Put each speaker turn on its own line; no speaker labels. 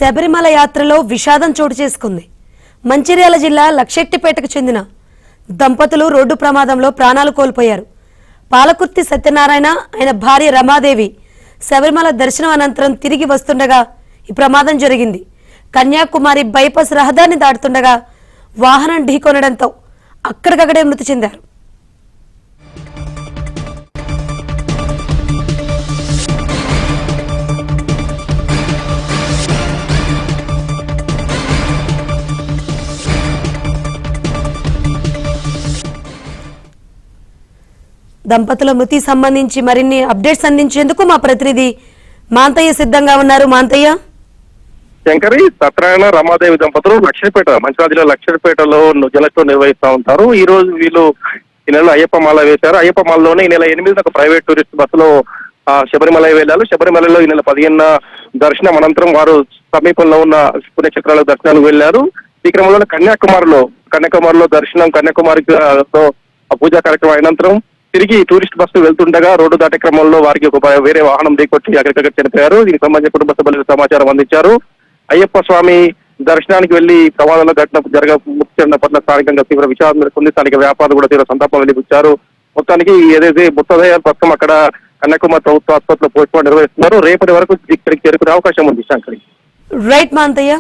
శబరిమల యాత్రలో విషాదం చోటు చేసుకుంది. మంచిర్యాల జిల్లా లక్షెట్టిపేటకు చెందిన దంపతులు రోడ్డు ప్రమాదంలో ప్రాణాలు కోల్పోయారు. పాలకుర్తి సత్యనారాయణ ఆయన భార్య రమాదేవి శబరిమల దర్శనం అనంతరం తిరిగి వస్తుండగా ఈ ప్రమాదం జరిగింది. కన్యాకుమారి బైపాస్ రహదారిని దాటుతుండగా వాహనం ఢీకొనడంతో అక్కడికక్కడే మృతి చెందారు. దంపతుల మృతి సంబంధించి మరిన్ని అప్డేట్స్ అందించేందుకు మా ప్రతినిధి మాంతయ్య సిద్ధంగా ఉన్నారు. మాంతయ్య.
శంకరి, సత్యనారాయణ రమాదేవి దంపతులు లక్షపేట మంచిర్యాల జిల్లా లక్షపేటలో జలతో నిర్వహిస్తూ ఉంటారు. ఈ రోజు వీళ్ళు ఈ నెల అయ్యప్ప మాల వేశారు. అయ్యప్ప మాలలోనే ఈ నెల 8న ఒక ప్రైవేట్ టూరిస్ట్ బస్సులో శబరిమల వెళ్ళారు. శబరిమలలో ఈ నెల 15న దర్శనం అనంతరం వారు సమీపంలో ఉన్న పుణ్యక్షేత్రాల దర్శనానికి వెళ్లారు. ఈ క్రమంలో కన్యాకుమారిలో దర్శనం, కన్యాకుమారితో పూజా కార్యక్రమం అనంతరం తిరిగి టూరిస్ట్ బస్సు వెళ్తుండగా రోడ్డు దాటే క్రమంలో వారికి ఒక వేరే వాహనం ఢీకొట్టి అక్కడికక్కడ చనిపోయారు. దీనికి సంబంధించిన కుటుంబ సభ్యులకు సమాచారం అందించారు. అయ్యప్ప స్వామి దర్శనానికి వెళ్లి ప్రమాదంలో మృతి చెందిన పట్ల స్థానికంగా తీవ్ర విషాదం నెలకొంది. స్థానిక వ్యాపారులు కూడా తీవ్ర సంతాపం వెలిబుచ్చారు. మొత్తానికి ఏదైతే ముత్తదయ్య ప్రస్తుతం అక్కడ కన్యాకుమారి ప్రభుత్వ ఆసుపత్రిలో పోస్ట్మార్టం నిర్వహిస్తున్నారు. రేపటి వరకు ఇక్కడికి చేరుకునే అవకాశం ఉంది. శంకరి.
రైట్ మాంతయ్య.